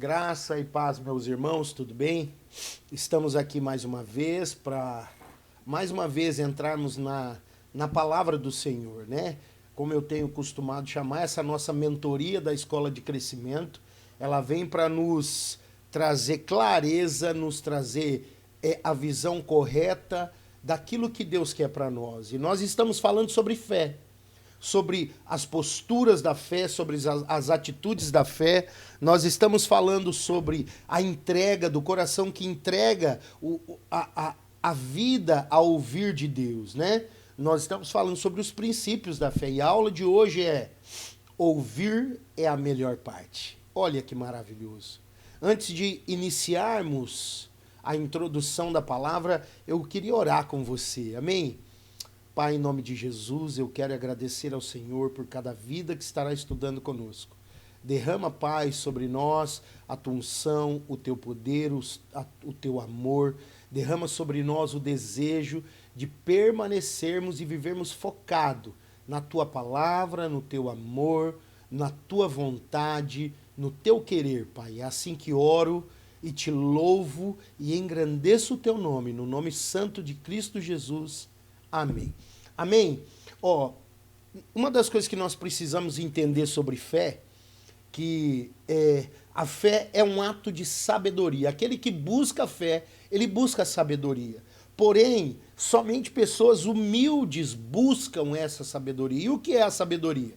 Graça e paz, meus irmãos, tudo bem? Estamos aqui mais uma vez para entrarmos na palavra do Senhor, né? Como eu tenho costumado chamar, essa nossa mentoria da escola de crescimento, ela vem para nos trazer clareza, nos trazer a visão correta daquilo que Deus quer para nós. E nós estamos falando sobre fé, sobre as posturas da fé, sobre as atitudes da fé. Nós estamos falando sobre a entrega do coração que entrega a vida a ouvir de Deus, né? Nós estamos falando sobre os princípios da fé. E a aula de hoje é: ouvir é a melhor parte. Olha que maravilhoso. Antes de iniciarmos a introdução da palavra, eu queria orar com você. Amém? Pai, em nome de Jesus, eu quero agradecer ao Senhor por cada vida que estará estudando conosco. Derrama, Pai, sobre nós a tua unção, o teu poder, o teu amor. Derrama sobre nós o desejo de permanecermos e vivermos focado na tua palavra, no teu amor, na tua vontade, no teu querer, Pai. É assim que oro e te louvo e engrandeço o teu nome, no nome santo de Cristo Jesus. Amém. Amém? Uma das coisas que nós precisamos entender sobre fé, que a fé é um ato de sabedoria. Aquele que busca a fé, ele busca a sabedoria. Porém, somente pessoas humildes buscam essa sabedoria. E o que é a sabedoria?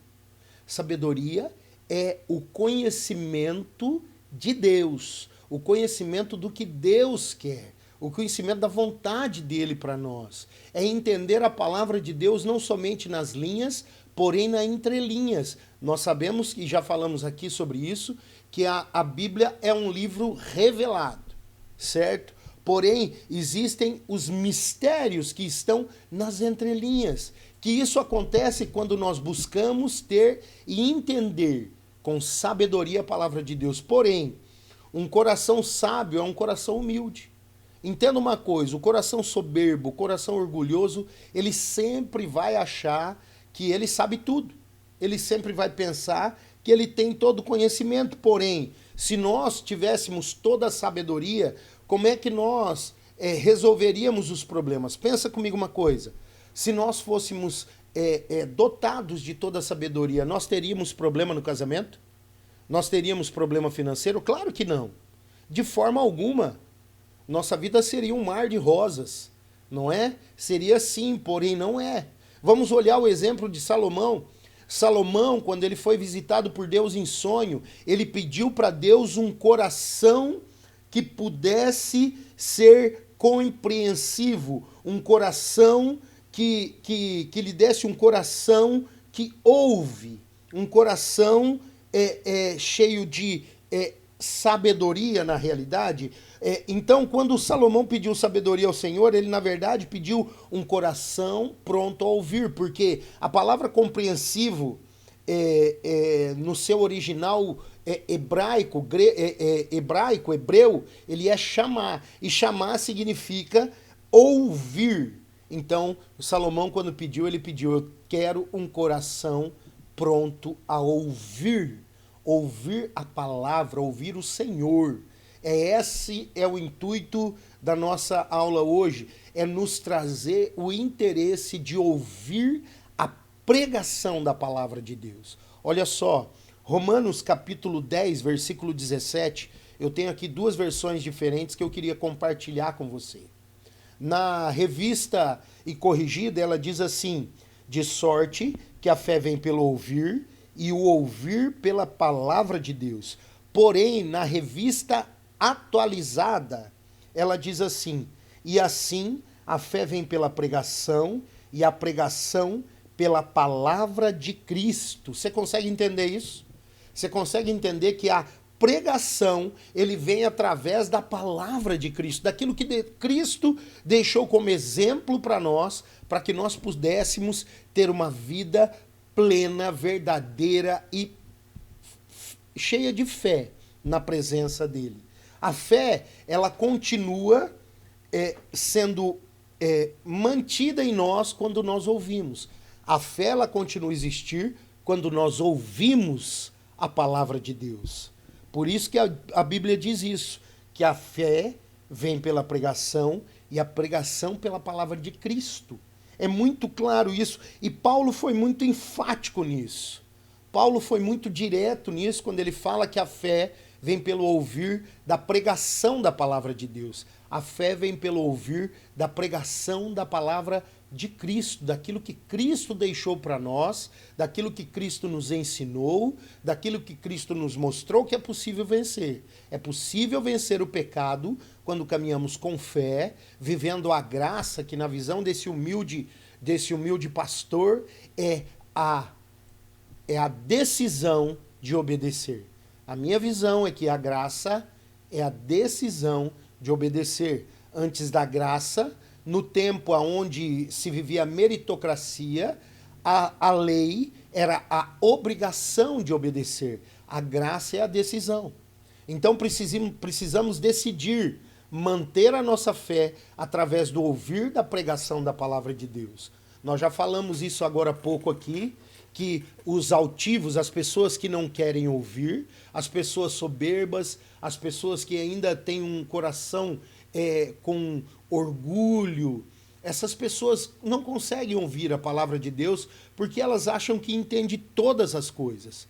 Sabedoria é o conhecimento de Deus, o conhecimento do que Deus quer, o conhecimento da vontade dele para nós. É entender a palavra de Deus não somente nas linhas, porém nas entrelinhas. Nós sabemos, e já falamos aqui sobre isso, que a Bíblia é um livro revelado, certo? Porém, existem os mistérios que estão nas entrelinhas. Que isso acontece quando nós buscamos ter e entender com sabedoria a palavra de Deus. Porém, um coração sábio é um coração humilde. Entenda uma coisa, o coração soberbo, o coração orgulhoso, ele sempre vai achar que ele sabe tudo. Ele sempre vai pensar que ele tem todo o conhecimento. Porém, se nós tivéssemos toda a sabedoria, como é que nós resolveríamos os problemas? Pensa comigo uma coisa, se nós fôssemos dotados de toda a sabedoria, nós teríamos problema no casamento? Nós teríamos problema financeiro? Claro que não. De forma alguma. Nossa vida seria um mar de rosas, não é? Seria sim, porém não é. Vamos olhar o exemplo de Salomão. Salomão, quando ele foi visitado por Deus em sonho, ele pediu para Deus um coração que pudesse ser compreensivo, um coração que lhe desse um coração que ouve, um coração cheio de sabedoria na realidade. Então, quando Salomão pediu sabedoria ao Senhor, ele na verdade pediu um coração pronto a ouvir, porque a palavra compreensivo no seu original hebreu, ele é chamar, e chamar significa ouvir. Então, Salomão, quando pediu, ele pediu: eu quero um coração pronto a ouvir. Ouvir a palavra, ouvir o Senhor. Esse é o intuito da nossa aula hoje, é nos trazer o interesse de ouvir a pregação da palavra de Deus. Olha só, Romanos capítulo 10, versículo 17, eu tenho aqui duas versões diferentes que eu queria compartilhar com você. Na Revista e Corrigida, ela diz assim: de sorte que a fé vem pelo ouvir, e o ouvir pela palavra de Deus. Porém, na Revista Atualizada, ela diz assim: e assim a fé vem pela pregação, e a pregação pela palavra de Cristo. Você consegue entender isso? Você consegue entender que a pregação, ele vem através da palavra de Cristo, daquilo que Cristo deixou como exemplo para nós, para que nós pudéssemos ter uma vida plena, verdadeira e cheia de fé na presença dele. A fé, ela continua sendo mantida em nós quando nós ouvimos. A fé, ela continua a existir quando nós ouvimos a palavra de Deus. Por isso que a Bíblia diz isso, que a fé vem pela pregação e a pregação pela palavra de Cristo. É muito claro isso. E Paulo foi muito enfático nisso. Paulo foi muito direto nisso quando ele fala que a fé vem pelo ouvir da pregação da palavra de Deus. A fé vem pelo ouvir da pregação da palavra de Cristo, daquilo que Cristo deixou para nós, daquilo que Cristo nos ensinou, daquilo que Cristo nos mostrou que é possível vencer. É possível vencer o pecado quando caminhamos com fé, vivendo a graça que na visão desse humilde pastor é a decisão de obedecer. A minha visão é que a graça é a decisão de obedecer. Antes da graça, no tempo onde se vivia a meritocracia, a lei era a obrigação de obedecer. A graça é a decisão. Então precisamos decidir manter a nossa fé através do ouvir da pregação da palavra de Deus. Nós já falamos isso agora há pouco aqui, que os altivos, as pessoas que não querem ouvir, as pessoas soberbas, as pessoas que ainda têm um coração com orgulho, essas pessoas não conseguem ouvir a palavra de Deus porque elas acham que entendem todas as coisas,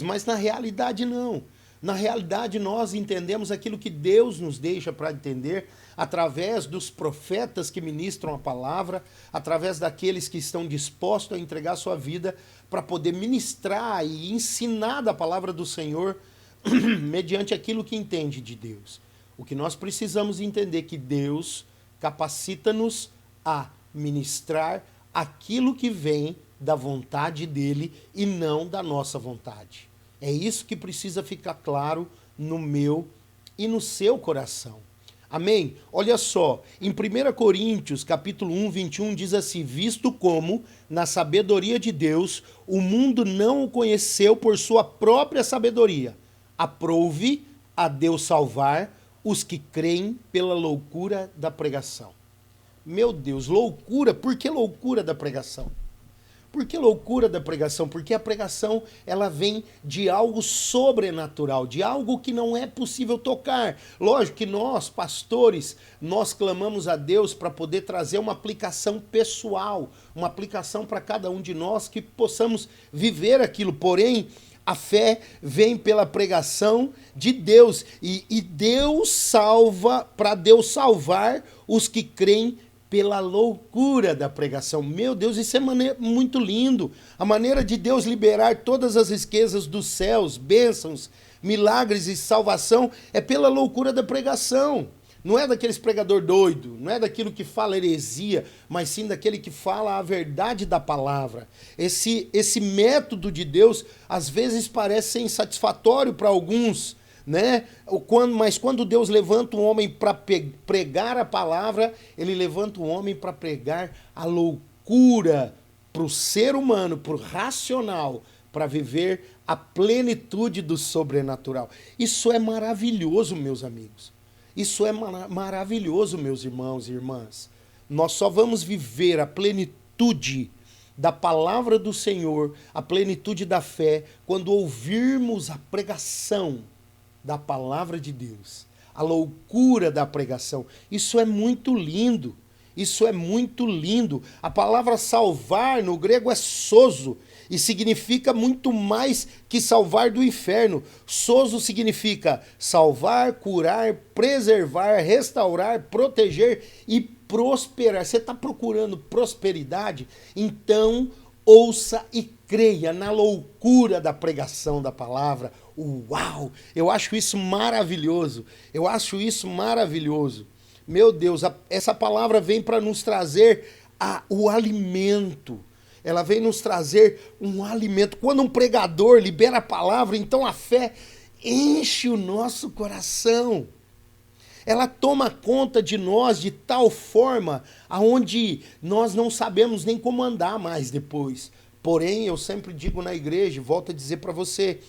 mas na realidade não. Na realidade, nós entendemos aquilo que Deus nos deixa para entender através dos profetas que ministram a palavra, através daqueles que estão dispostos a entregar sua vida para poder ministrar e ensinar da palavra do Senhor mediante aquilo que entende de Deus. O que nós precisamos entender é que Deus capacita-nos a ministrar aquilo que vem da vontade dele e não da nossa vontade. É isso que precisa ficar claro no meu e no seu coração. Amém? Olha só, em 1 Coríntios, capítulo 1, 21, diz assim: visto como, na sabedoria de Deus, o mundo não o conheceu por sua própria sabedoria. Aprove a Deus salvar os que creem pela loucura da pregação. Meu Deus, loucura? Por que loucura da pregação? Por que loucura da pregação? Porque a pregação, ela vem de algo sobrenatural, de algo que não é possível tocar. Lógico que nós, pastores, nós clamamos a Deus para poder trazer uma aplicação pessoal, uma aplicação para cada um de nós que possamos viver aquilo. Porém, a fé vem pela pregação de Deus e Deus salva, para Deus salvar os que creem pela loucura da pregação. Meu Deus, isso é muito lindo. A maneira de Deus liberar todas as riquezas dos céus, bênçãos, milagres e salvação é pela loucura da pregação. Não é daqueles pregador doido, não é daquilo que fala heresia, mas sim daquele que fala a verdade da palavra. Esse método de Deus às vezes parece insatisfatório para alguns, né? Mas quando Deus levanta um homem para pregar a palavra, ele levanta um homem para pregar a loucura para o ser humano, para o racional, para viver a plenitude do sobrenatural. Isso é maravilhoso, meus amigos. Isso é maravilhoso, meus irmãos e irmãs. Nós só vamos viver a plenitude da palavra do Senhor, a plenitude da fé, quando ouvirmos a pregação da palavra de Deus, a loucura da pregação. Isso é muito lindo, isso é muito lindo. A palavra salvar no grego é sozo e significa muito mais que salvar do inferno. Sozo significa salvar, curar, preservar, restaurar, proteger e prosperar. Você está procurando prosperidade? Então ouça e creia na loucura da pregação da palavra. Uau! Eu acho isso maravilhoso. Eu acho isso maravilhoso. Meu Deus, essa palavra vem para nos trazer o alimento. Ela vem nos trazer um alimento. Quando um pregador libera a palavra, então a fé enche o nosso coração. Ela toma conta de nós de tal forma aonde nós não sabemos nem como andar mais depois. Porém, eu sempre digo na igreja, volto a dizer para você,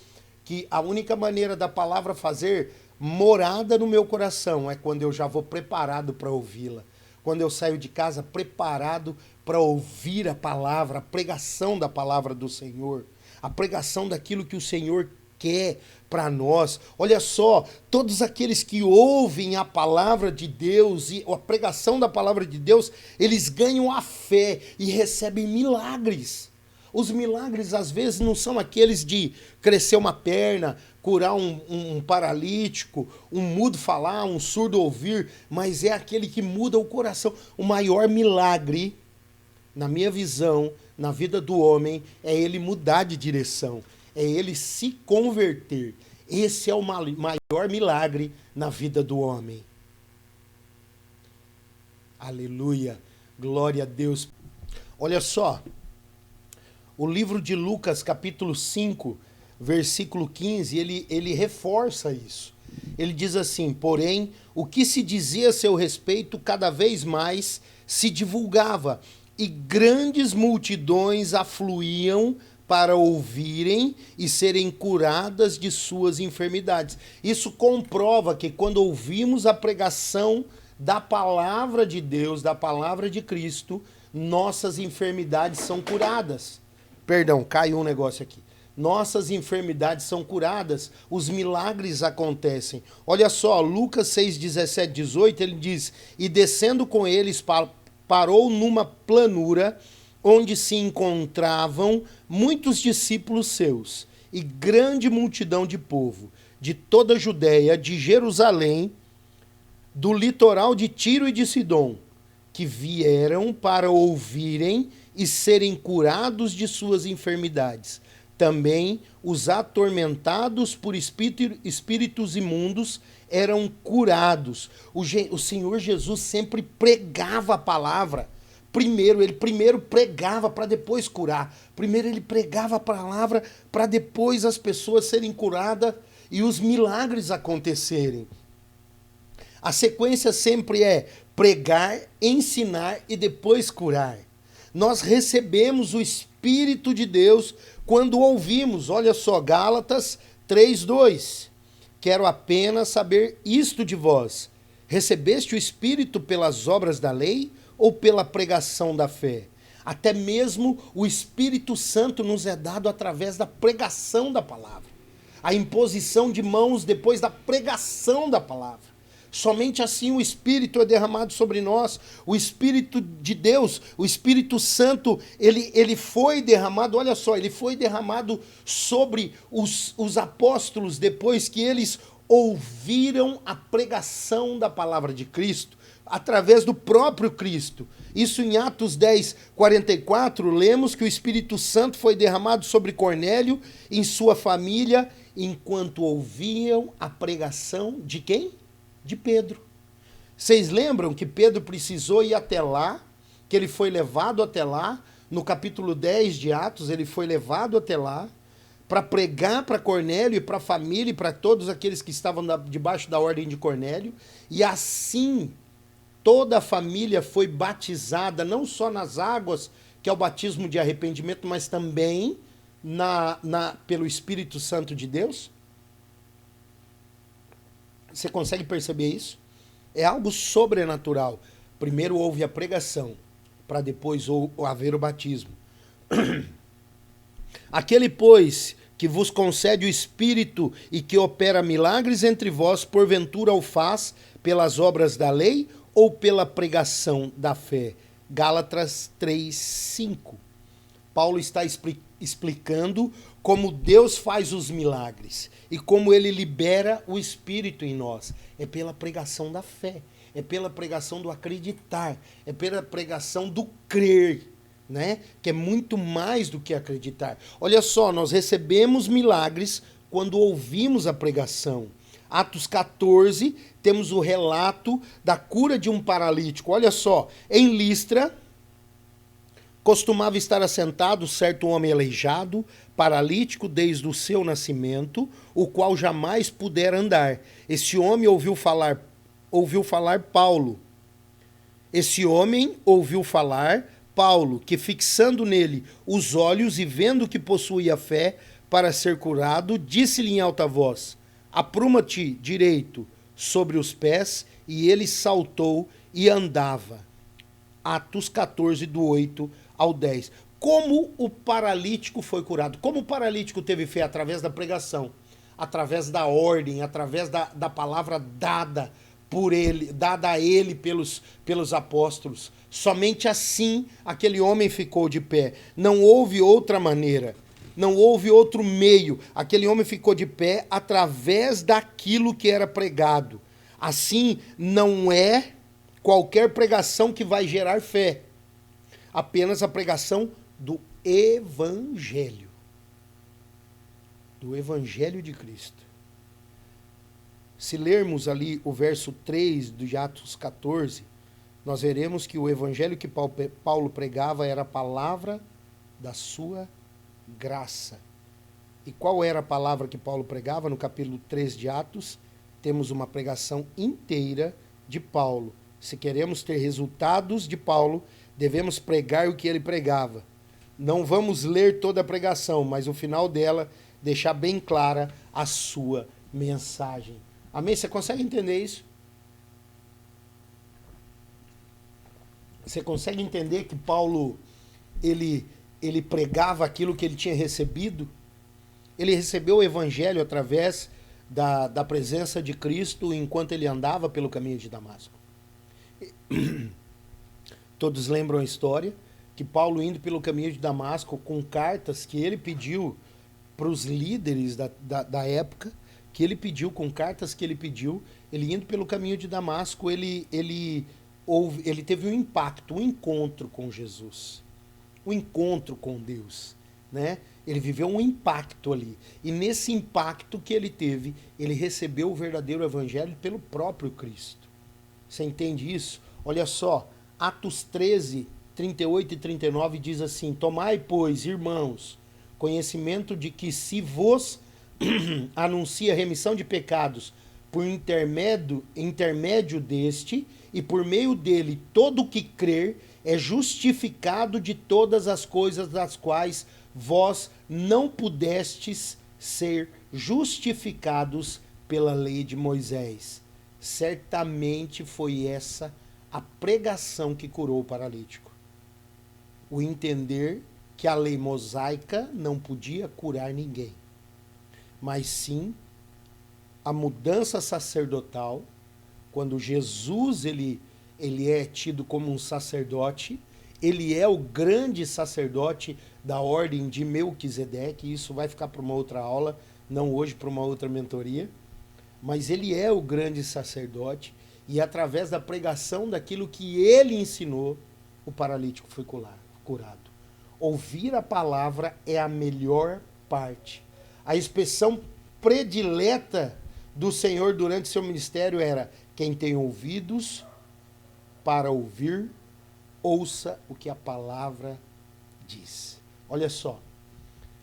que a única maneira da palavra fazer morada no meu coração é quando eu já vou preparado para ouvi-la. Quando eu saio de casa preparado para ouvir a palavra, a pregação da palavra do Senhor, a pregação daquilo que o Senhor quer para nós. Olha só, todos aqueles que ouvem a palavra de Deus e a pregação da palavra de Deus, eles ganham a fé e recebem milagres. Os milagres às vezes não são aqueles de crescer uma perna, curar um paralítico, um mudo falar, um surdo ouvir, mas é aquele que muda o coração. O maior milagre, na minha visão, na vida do homem, é ele mudar de direção, é ele se converter. Esse é o maior milagre na vida do homem. Aleluia, glória a Deus. Olha só, o livro de Lucas, capítulo 5, versículo 15, ele reforça isso. Ele diz assim: porém, o que se dizia a seu respeito cada vez mais se divulgava, e grandes multidões afluíam para ouvirem e serem curadas de suas enfermidades. Isso comprova que quando ouvimos a pregação da palavra de Deus, da palavra de Cristo, nossas enfermidades são curadas. Perdão, caiu um negócio aqui. Nossas enfermidades são curadas, os milagres acontecem. Olha só, Lucas 6, 17, 18, ele diz: e descendo com eles, parou numa planura onde se encontravam muitos discípulos seus e grande multidão de povo, de toda a Judéia, de Jerusalém, do litoral de Tiro e de Sidom, que vieram para ouvirem e serem curados de suas enfermidades. Também os atormentados por espíritos imundos eram curados. O Senhor Jesus sempre pregava a palavra. Ele primeiro pregava para depois curar. Primeiro ele pregava a palavra para depois as pessoas serem curadas e os milagres acontecerem. A sequência sempre é pregar, ensinar e depois curar. Nós recebemos o Espírito de Deus quando ouvimos. Olha só, Gálatas 3:2. Quero apenas saber isto de vós: recebeste o Espírito pelas obras da lei ou pela pregação da fé? Até mesmo o Espírito Santo nos é dado através da pregação da palavra. A imposição de mãos depois da pregação da palavra. Somente assim o Espírito é derramado sobre nós. O Espírito de Deus, o Espírito Santo, ele foi derramado, olha só, ele foi derramado sobre os apóstolos depois que eles ouviram a pregação da palavra de Cristo, através do próprio Cristo. Isso em Atos 10, 44, lemos que o Espírito Santo foi derramado sobre Cornélio, em sua família, enquanto ouviam a pregação de quem? De Pedro. Vocês lembram que Pedro precisou ir até lá, que ele foi levado até lá, no capítulo 10 de Atos, ele foi levado até lá, para pregar para Cornélio e para a família e para todos aqueles que estavam debaixo da ordem de Cornélio, e assim toda a família foi batizada, não só nas águas, que é o batismo de arrependimento, mas também pelo Espírito Santo de Deus. Você consegue perceber isso? É algo sobrenatural. Primeiro houve a pregação, para depois haver o batismo. Aquele, pois, que vos concede o Espírito e que opera milagres entre vós, porventura o faz pelas obras da lei ou pela pregação da fé? Gálatas 3:5. Paulo está explicando como Deus faz os milagres e como ele libera o Espírito em nós. É pela pregação da fé, é pela pregação do acreditar, é pela pregação do crer, né? Que é muito mais do que acreditar. Olha só, nós recebemos milagres quando ouvimos a pregação. Atos 14, temos o relato da cura de um paralítico. Olha só, em Listra costumava estar assentado certo homem aleijado, paralítico desde o seu nascimento, o qual jamais pudera andar. Esse homem ouviu falar Paulo. Esse homem ouviu falar Paulo, que fixando nele os olhos e vendo que possuía fé para ser curado, disse-lhe em alta voz: apruma-te direito sobre os pés, e ele saltou e andava. Atos 14, do 8 ao 10. Como o paralítico foi curado? Como o paralítico teve fé? Através da pregação. através da ordem, através da palavra dada por ele, dada a ele pelos apóstolos. Somente assim aquele homem ficou de pé. Não houve outra maneira. Não houve outro meio. Aquele homem ficou de pé através daquilo que era pregado. Assim, não é qualquer pregação que vai gerar fé. Apenas a pregação do Evangelho. Do Evangelho de Cristo. Se lermos ali o verso 3 de Atos 14, nós veremos que o Evangelho que Paulo pregava era a palavra da sua graça. E qual era a palavra que Paulo pregava? No capítulo 3 de Atos, temos uma pregação inteira de Paulo. Se queremos ter resultados de Paulo, devemos pregar o que ele pregava. Não vamos ler toda a pregação, mas o final dela deixar bem clara a sua mensagem. Amém? Você consegue entender isso? Você consegue entender que Paulo, ele pregava aquilo que ele tinha recebido? Ele recebeu o Evangelho através da presença de Cristo enquanto ele andava pelo caminho de Damasco. Todos lembram a história que Paulo indo pelo caminho de Damasco com cartas que ele pediu para os líderes da época, que ele pediu, com cartas que ele pediu, ele indo pelo caminho de Damasco, ele teve um impacto, um encontro com Jesus, um encontro com Deus, né? Ele viveu um impacto ali. E nesse impacto que ele teve, ele recebeu o verdadeiro evangelho pelo próprio Cristo. Você entende isso? Olha só, Atos 13, 38 e 39 diz assim: Tomai, pois, irmãos, conhecimento de que se vos anuncia remissão de pecados por intermédio deste, e por meio dele todo o que crer é justificado de todas as coisas das quais vós não pudestes ser justificados pela lei de Moisés. Certamente foi essa a pregação que curou o paralítico. O entender que a lei mosaica não podia curar ninguém, mas sim a mudança sacerdotal, quando Jesus ele é tido como um sacerdote, ele é o grande sacerdote da ordem de Melquisedeque. Isso vai ficar para uma outra aula, não hoje, para uma outra mentoria, mas ele é o grande sacerdote, e através da pregação daquilo que ele ensinou, o paralítico foi curado. Ouvir a palavra é a melhor parte. A expressão predileta do Senhor durante seu ministério era: quem tem ouvidos para ouvir, ouça o que a palavra diz. Olha só,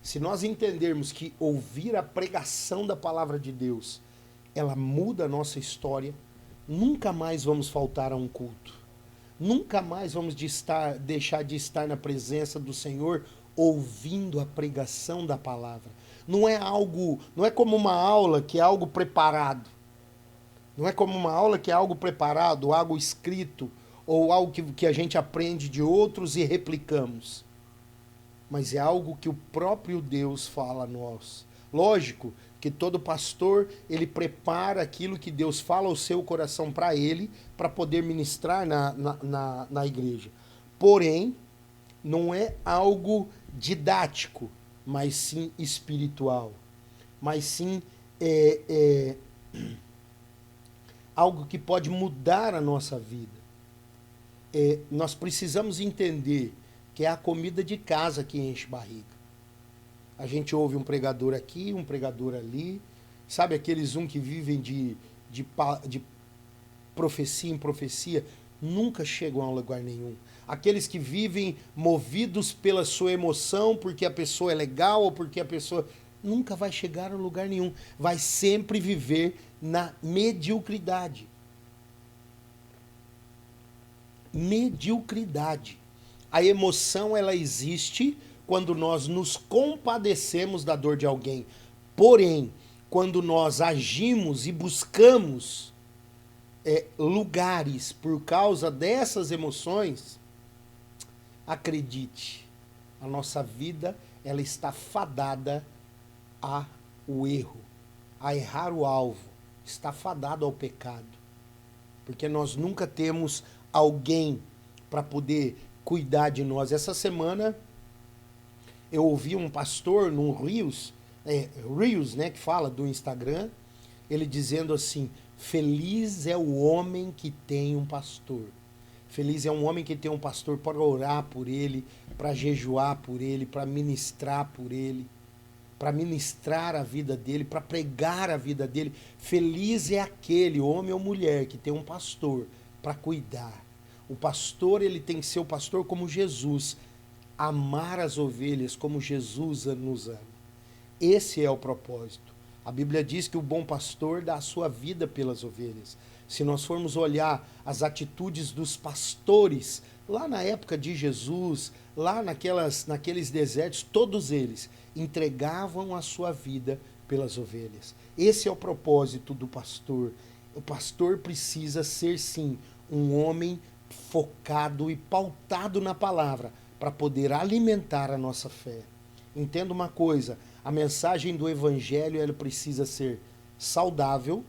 se nós entendermos que ouvir a pregação da palavra de Deus, ela muda a nossa história, nunca mais vamos faltar a um culto. Nunca mais vamos deixar de estar na presença do Senhor ouvindo a pregação da palavra. Não é como uma aula que é algo preparado. Não é como uma aula que é algo preparado, algo escrito, ou algo que a gente aprende de outros e replicamos. Mas é algo que o próprio Deus fala a nós. Lógico que todo pastor, ele prepara aquilo que Deus fala ao seu coração para ele, para poder ministrar na igreja. Porém, não é algo didático, mas sim espiritual. Mas sim algo que pode mudar a nossa vida. Nós precisamos entender que é a comida de casa que enche barriga. A gente ouve um pregador aqui, um pregador ali. Sabe aqueles que vivem de profecia em profecia, nunca chegam a lugar nenhum. Aqueles que vivem movidos pela sua emoção, porque a pessoa é legal ou porque a pessoa... nunca vai chegar a lugar nenhum. Vai sempre viver na mediocridade. Mediocridade. A emoção, ela existe quando nós nos compadecemos da dor de alguém. Porém, quando nós agimos e buscamos lugares por causa dessas emoções, acredite, a nossa vida ela está fadada ao erro. a errar o alvo, está fadado ao pecado. Porque nós nunca temos alguém para poder cuidar de nós. Essa semana eu ouvi um pastor no Reels, né, que fala do Instagram, ele dizendo assim: feliz é o homem que tem um pastor. Feliz é um homem que tem um pastor para orar por ele, para jejuar por ele, para ministrar por ele, para ministrar a vida dele, para pregar a vida dele. Feliz é aquele homem ou mulher que tem um pastor para cuidar. O pastor, ele tem que ser o pastor como Jesus, amar as ovelhas como Jesus nos ama. Esse é o propósito. A Bíblia diz que o bom pastor dá a sua vida pelas ovelhas. Se nós formos olhar as atitudes dos pastores, lá na época de Jesus, lá naqueles desertos, todos eles entregavam a sua vida pelas ovelhas. Esse é o propósito do pastor. O pastor precisa ser, sim, um homem focado e pautado na palavra para poder alimentar a nossa fé. Entenda uma coisa, a mensagem do evangelho, ela precisa ser saudável,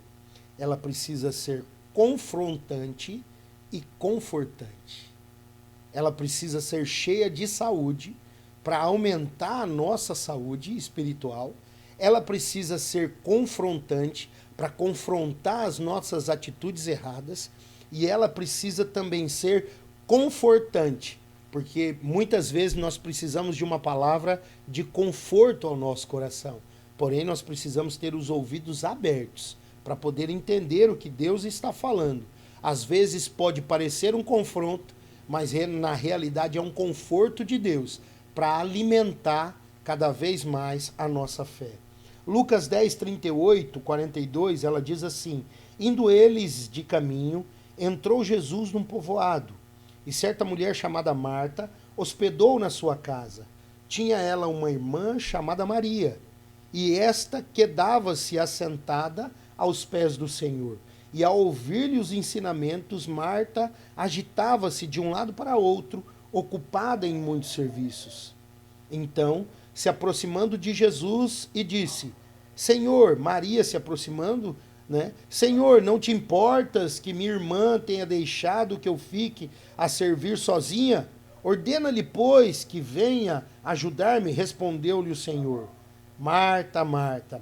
ela precisa ser confrontante e confortante. Ela precisa ser cheia de saúde para aumentar a nossa saúde espiritual. Ela precisa ser confrontante para confrontar as nossas atitudes erradas. E ela precisa também ser confortante, porque muitas vezes nós precisamos de uma palavra de conforto ao nosso coração. Porém, nós precisamos ter os ouvidos abertos para poder entender o que Deus está falando. Às vezes pode parecer um confronto, mas na realidade é um conforto de Deus para alimentar cada vez mais a nossa fé. Lucas 10, 38, 42, ela diz assim: indo eles de caminho, entrou Jesus num povoado, e certa mulher chamada Marta hospedou na sua casa. Tinha ela uma irmã chamada Maria, e esta quedava-se assentada aos pés do Senhor. E ao ouvir-lhe os ensinamentos, Marta agitava-se de um lado para outro, ocupada em muitos serviços. Então, se aproximando de Jesus, e disse: Senhor, Maria se aproximando, né? Senhor, não te importas que minha irmã tenha deixado que eu fique a servir sozinha? Ordena-lhe, pois, que venha ajudar-me. Respondeu-lhe o Senhor: Marta, Marta,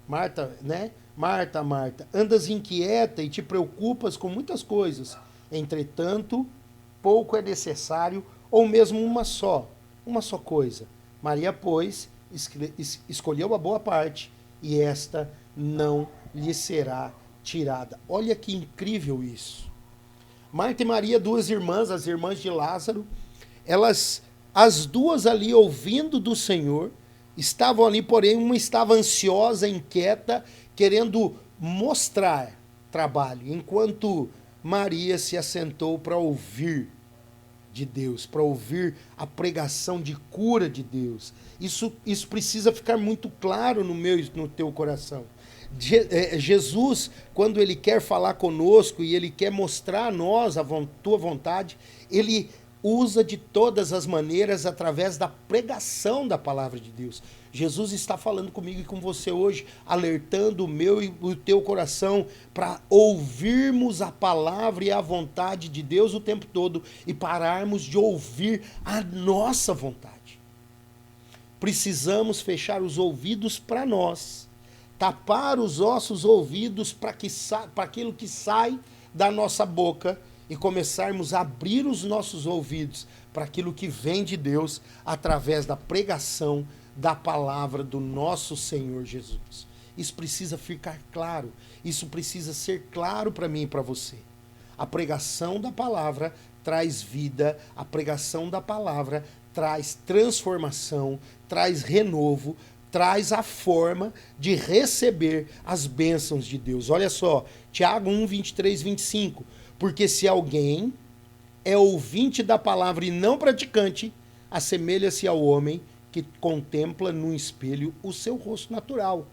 Marta, né? Marta, Marta, andas inquieta e te preocupas com muitas coisas. Entretanto, pouco é necessário, ou mesmo uma só coisa. Maria, pois, escolheu a boa parte, e esta não lhe será tirada. Olha que incrível isso. Marta e Maria, duas irmãs, as irmãs de Lázaro, as duas ali ouvindo do Senhor, estavam ali, porém uma estava ansiosa, inquieta, querendo mostrar trabalho, enquanto Maria se assentou para ouvir de Deus, para ouvir a pregação de cura de Deus. Isso precisa ficar muito claro no meu e no teu coração. Jesus, quando ele quer falar conosco e ele quer mostrar a nós a tua vontade, ele usa de todas as maneiras através da pregação da palavra de Deus. Jesus está falando comigo e com você hoje, alertando o meu e o teu coração para ouvirmos a palavra e a vontade de Deus o tempo todo e pararmos de ouvir a nossa vontade. Precisamos fechar os ouvidos para nós, tapar os nossos ouvidos para aquilo que sai da nossa boca e começarmos a abrir os nossos ouvidos para aquilo que vem de Deus através da pregação da palavra do nosso Senhor Jesus. Isso precisa ficar claro, isso precisa ser claro para mim e para você. A pregação da palavra traz vida, a pregação da palavra traz transformação, traz renovo, traz a forma de receber as bênçãos de Deus. Olha só, Tiago 1, 23, 25. Porque se alguém é ouvinte da palavra e não praticante, assemelha-se ao homem que contempla num espelho o seu rosto natural.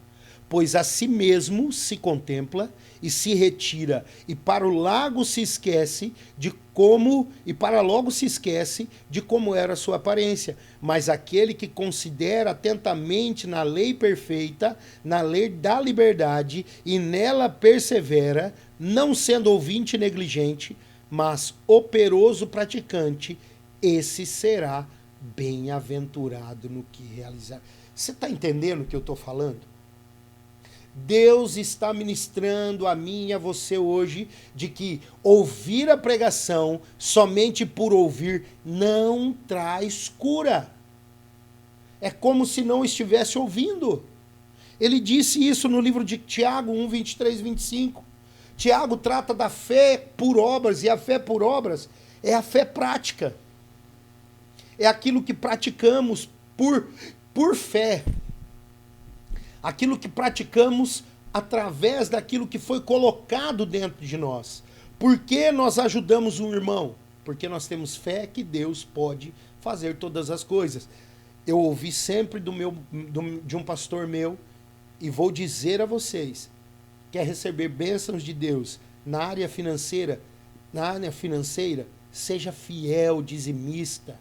pois a si mesmo se contempla e se retira, e para o lago se esquece de como, e para logo se esquece de como era a sua aparência. Mas aquele que considera atentamente na lei perfeita, na lei da liberdade, e nela persevera, não sendo ouvinte negligente, mas operoso praticante, esse será bem-aventurado no que realizar. Você está entendendo o que eu estou falando? Deus está ministrando a mim e a você hoje de que ouvir a pregação somente por ouvir não traz cura. É como se não estivesse ouvindo. Ele disse isso no livro de Tiago 1, 23, 25. Tiago trata da fé por obras, e a fé por obras é a fé prática. É aquilo que praticamos por fé. Aquilo que praticamos através daquilo que foi colocado dentro de nós. Por que nós ajudamos um irmão? Porque nós temos fé que Deus pode fazer todas as coisas. Eu ouvi sempre de um pastor meu, e vou dizer a vocês, quer receber bênçãos de Deus na área financeira, seja fiel, dizimista.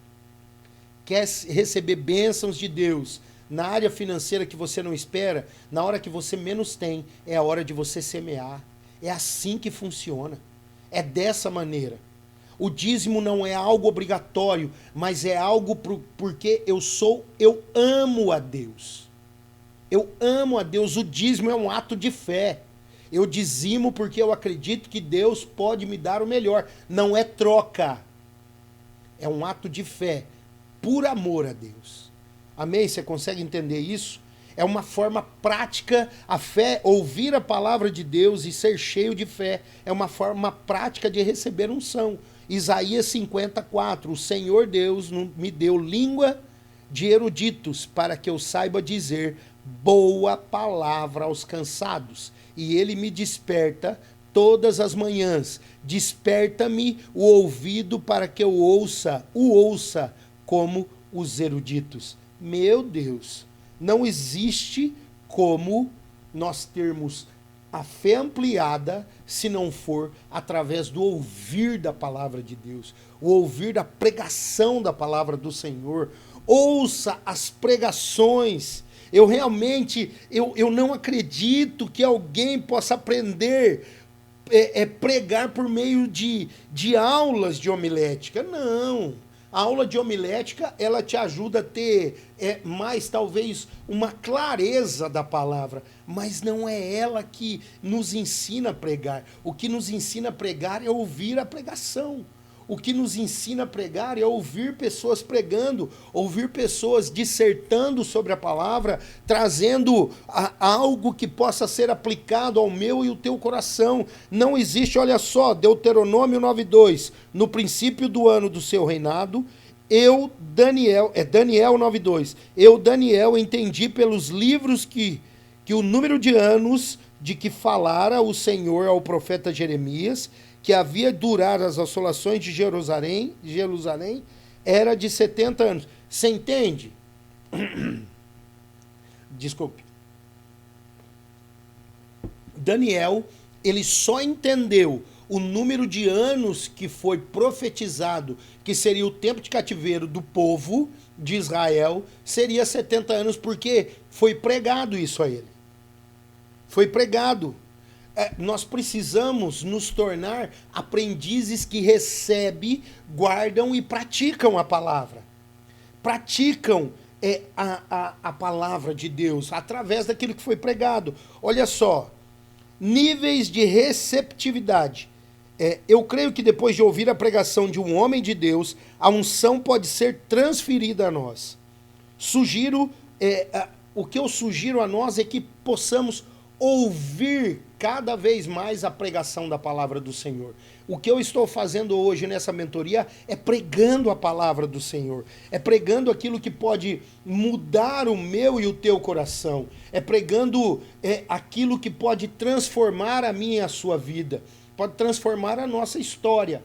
Quer receber bênçãos de Deus na área financeira que você não espera, na hora que você menos tem, é a hora de você semear. É assim que funciona. É dessa maneira. O dízimo não é algo obrigatório, mas é algo porque eu amo a Deus. Eu amo a Deus. O dízimo é um ato de fé. Eu dizimo porque eu acredito que Deus pode me dar o melhor. Não é troca. É um ato de fé, por amor a Deus. Amém? Você consegue entender isso? É uma forma prática, a fé, ouvir a palavra de Deus e ser cheio de fé, é uma forma prática de receber unção. Isaías 54, o Senhor Deus me deu língua de eruditos, para que eu saiba dizer boa palavra aos cansados, e ele me desperta todas as manhãs, desperta-me o ouvido para que eu ouça como os eruditos. Meu Deus, não existe como nós termos a fé ampliada se não for através do ouvir da palavra de Deus, o ouvir da pregação da palavra do Senhor. Ouça as pregações. Eu realmente, eu não acredito que alguém possa aprender pregar por meio de aulas de homilética. Não. A aula de homilética, ela te ajuda a ter mais, talvez, uma clareza da palavra, mas não é ela que nos ensina a pregar. O que nos ensina a pregar é ouvir a pregação. O que nos ensina a pregar é ouvir pessoas pregando, ouvir pessoas dissertando sobre a palavra, trazendo algo que possa ser aplicado ao meu e o teu coração. Não existe, olha só, Deuteronômio 9:2, no princípio do ano do seu reinado, Daniel 9:2, Daniel, entendi pelos livros que o número de anos de que falara o Senhor ao profeta Jeremias, que havia durar as assolações de Jerusalém era de 70 anos. Você entende? Desculpe. Daniel, ele só entendeu o número de anos que foi profetizado, que seria o tempo de cativeiro do povo de Israel, seria 70 anos, porque foi pregado isso a ele. Foi pregado. Nós precisamos nos tornar aprendizes que recebem, guardam e praticam a palavra. Praticam a palavra de Deus através daquilo que foi pregado. Olha só, níveis de receptividade. Eu creio que depois de ouvir a pregação de um homem de Deus, a unção pode ser transferida a nós. O que eu sugiro a nós é que possamos ouvir cada vez mais a pregação da palavra do Senhor. O que eu estou fazendo hoje nessa mentoria é pregando a palavra do Senhor, é pregando aquilo que pode mudar o meu e o teu coração, é pregando aquilo que pode transformar a minha e a sua vida, pode transformar a nossa história,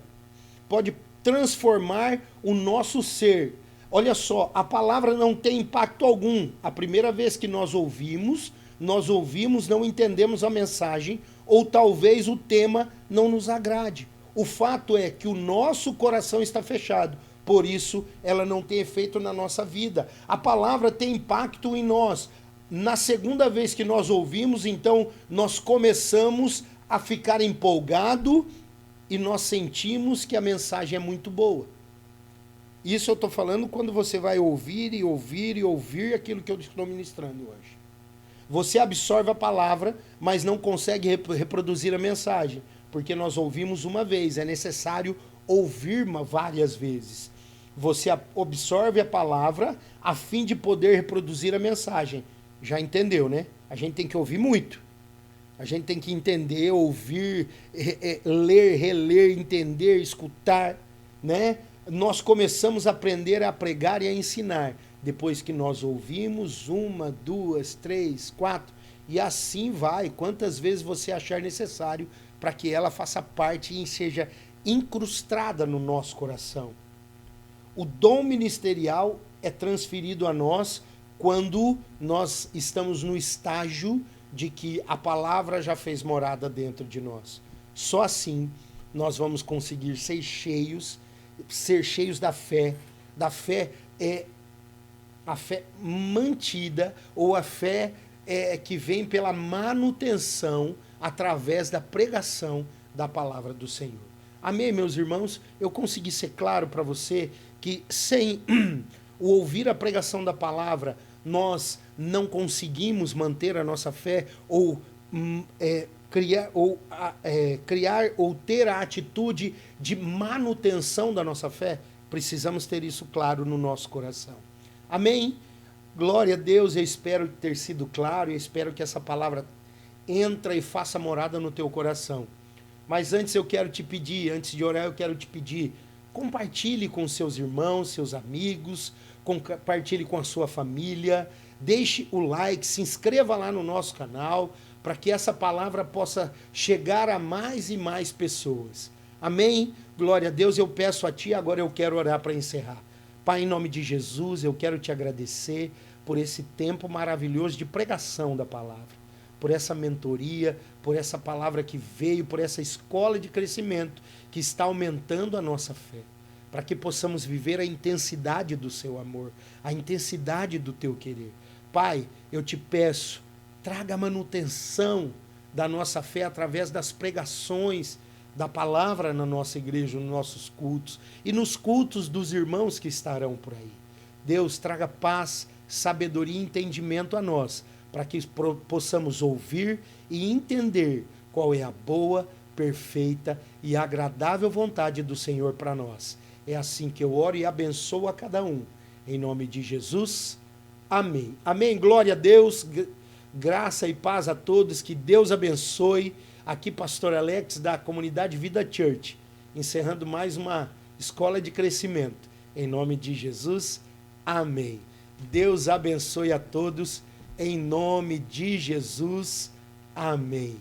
pode transformar o nosso ser. Olha só, a palavra não tem impacto algum. A primeira vez que nós ouvimos, nós ouvimos, não entendemos a mensagem, ou talvez o tema não nos agrade. O fato é que o nosso coração está fechado, por isso ela não tem efeito na nossa vida. A palavra tem impacto em nós. Na segunda vez que nós ouvimos, então nós começamos a ficar empolgado e nós sentimos que a mensagem é muito boa. Isso eu estou falando quando você vai ouvir e ouvir e ouvir aquilo que eu estou ministrando hoje. Você absorve a palavra, mas não consegue reproduzir a mensagem, porque nós ouvimos uma vez, é necessário ouvir várias vezes. Você absorve a palavra a fim de poder reproduzir a mensagem. Já entendeu, né? A gente tem que ouvir muito. A gente tem que entender, ouvir, ler, reler, entender, escutar, né? Nós começamos a aprender a pregar e a ensinar. Depois que nós ouvimos, 1, 2, 3, 4, e assim vai, quantas vezes você achar necessário para que ela faça parte e seja incrustada no nosso coração. O dom ministerial é transferido a nós quando nós estamos no estágio de que a palavra já fez morada dentro de nós. Só assim nós vamos conseguir ser cheios da fé. Da fé é a fé mantida, ou a fé que vem pela manutenção através da pregação da palavra do Senhor. Amém, meus irmãos? Eu consegui ser claro para você que sem o ouvir a pregação da palavra, nós não conseguimos manter a nossa fé ou criar ou ter a atitude de manutenção da nossa fé. Precisamos ter isso claro no nosso coração. Amém? Glória a Deus, eu espero ter sido claro, eu espero que essa palavra entre e faça morada no teu coração. Mas antes eu quero te pedir, antes de orar eu quero te pedir, compartilhe com seus irmãos, seus amigos, compartilhe com a sua família, deixe o like, se inscreva lá no nosso canal, para que essa palavra possa chegar a mais e mais pessoas. Amém? Glória a Deus, eu peço a Ti, agora eu quero orar para encerrar. Pai, em nome de Jesus, eu quero Te agradecer por esse tempo maravilhoso de pregação da palavra, por essa mentoria, por essa palavra que veio, por essa escola de crescimento que está aumentando a nossa fé, para que possamos viver a intensidade do Seu amor, a intensidade do Teu querer. Pai, eu Te peço, traga a manutenção da nossa fé através das pregações da palavra na nossa igreja, nos nossos cultos e nos cultos dos irmãos que estarão por aí. Deus, traga paz, sabedoria e entendimento a nós, para que possamos ouvir e entender qual é a boa, perfeita e agradável vontade do Senhor para nós. É assim que eu oro e abençoo a cada um. Em nome de Jesus, amém. Amém, glória a Deus, graça e paz a todos, que Deus abençoe. Aqui Pastor Alex da Comunidade Vida Church, encerrando mais uma escola de crescimento. Em nome de Jesus, amém. Deus abençoe a todos, em nome de Jesus, amém.